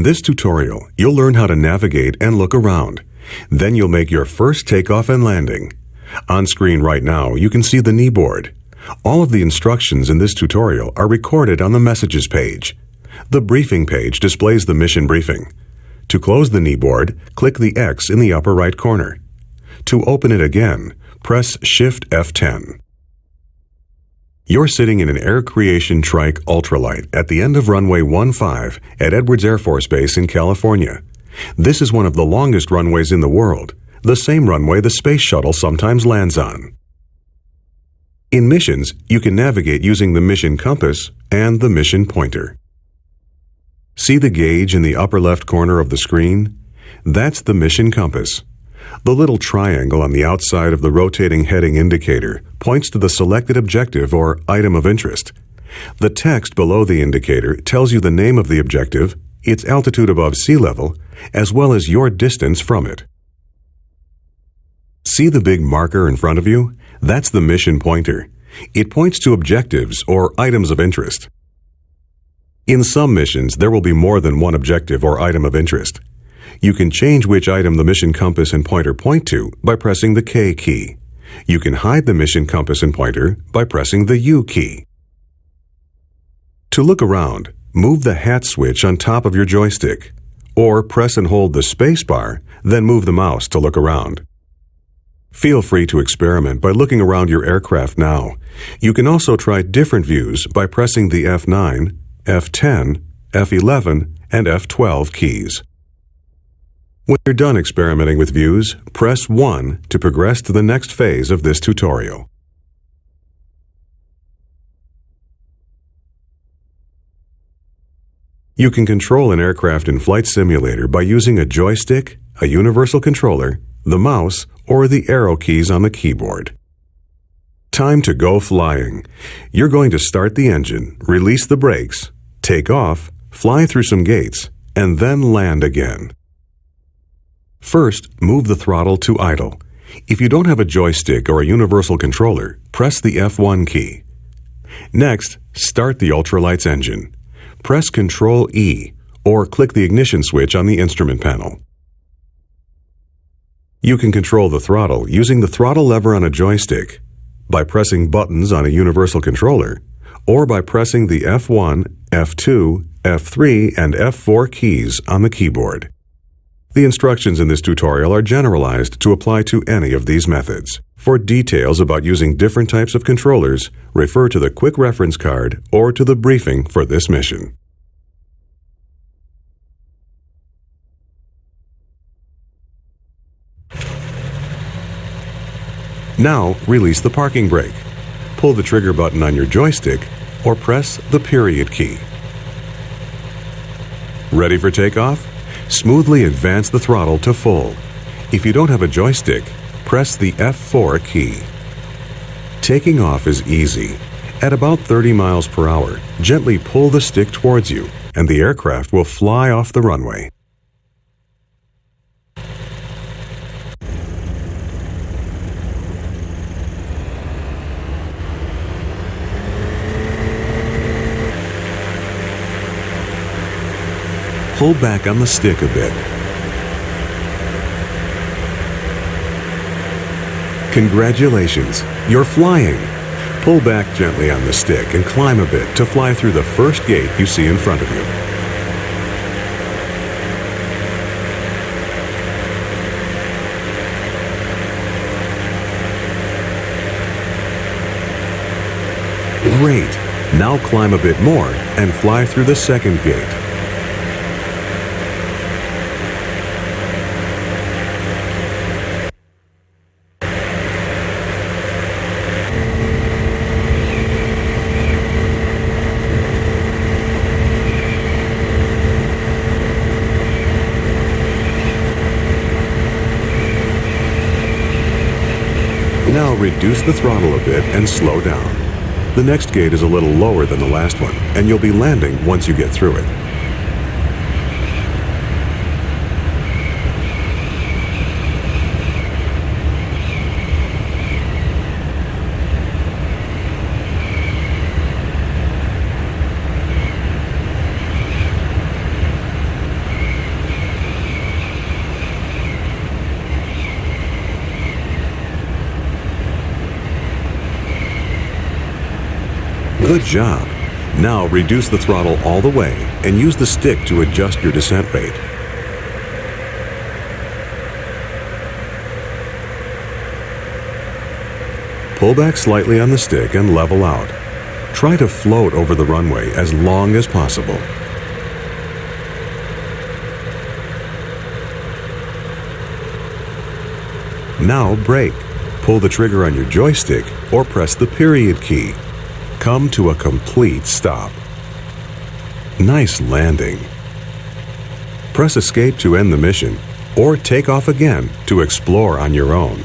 In this tutorial, you'll learn how to navigate and look around. Then you'll make your first takeoff and landing. On screen right now, you can see the kneeboard. All of the instructions in this tutorial are recorded on the Messages page. The Briefing page displays the mission briefing. To close the kneeboard, click the X in the upper right corner. To open it again, press Shift F10. You're sitting in an Air Creation Trike Ultralight at the end of runway 15 at Edwards Air Force Base in California. This is one of the longest runways in the world, the same runway the Space Shuttle sometimes lands on. In missions, you can navigate using the mission compass and the mission pointer. See the gauge in the upper left corner of the screen? That's the mission compass. The little triangle on the outside of the rotating heading indicator points to the selected objective or item of interest. The text below the indicator tells you the name of the objective, its altitude above sea level, as well as your distance from it. See the big marker in front of you? That's the mission pointer. It points to objectives or items of interest. In some missions, there will be more than one objective or item of interest. You can change which item the mission compass and pointer point to by pressing the K key. You can hide the mission compass and pointer by pressing the U key. To look around, move the hat switch on top of your joystick, or press and hold the space bar, then move the mouse to look around. Feel free to experiment by looking around your aircraft now. You can also try different views by pressing the F9, F10, F11, and F12 keys. When you're done experimenting with views, press 1 to progress to the next phase of this tutorial. You can control an aircraft in Flight Simulator by using a joystick, a universal controller, the mouse, or the arrow keys on the keyboard. Time to go flying. You're going to start the engine, release the brakes, take off, fly through some gates, and then land again. First, move the throttle to idle. If you don't have a joystick or a universal controller, press the F1 key. Next, start the ultralight's engine. Press Ctrl E or click the ignition switch on the instrument panel. You can control the throttle using the throttle lever on a joystick, by pressing buttons on a universal controller, or by pressing the F1, F2, F3, and F4 keys on the keyboard. The instructions in this tutorial are generalized to apply to any of these methods. For details about using different types of controllers, refer to the quick reference card or to the briefing for this mission. Now, release the parking brake. Pull the trigger button on your joystick or press the period key. Ready for takeoff? Smoothly advance the throttle to full. If you don't have a joystick, press the F4 key. Taking off is easy. At about 30 miles per hour, gently pull the stick towards you, and the aircraft will fly off the runway. Pull back on the stick a bit. Congratulations, you're flying! Pull back gently on the stick and climb a bit to fly through the first gate you see in front of you. Great! Now climb a bit more and fly through the second gate. Now reduce the throttle a bit and slow down. The next gate is a little lower than the last one, and you'll be landing once you get through it. Good job. Now reduce the throttle all the way and use the stick to adjust your descent rate. Pull back slightly on the stick and level out. Try to float over the runway as long as possible. Now brake. Pull the trigger on your joystick or press the period key. Come to a complete stop. Nice landing. Press escape to end the mission, or take off again to explore on your own.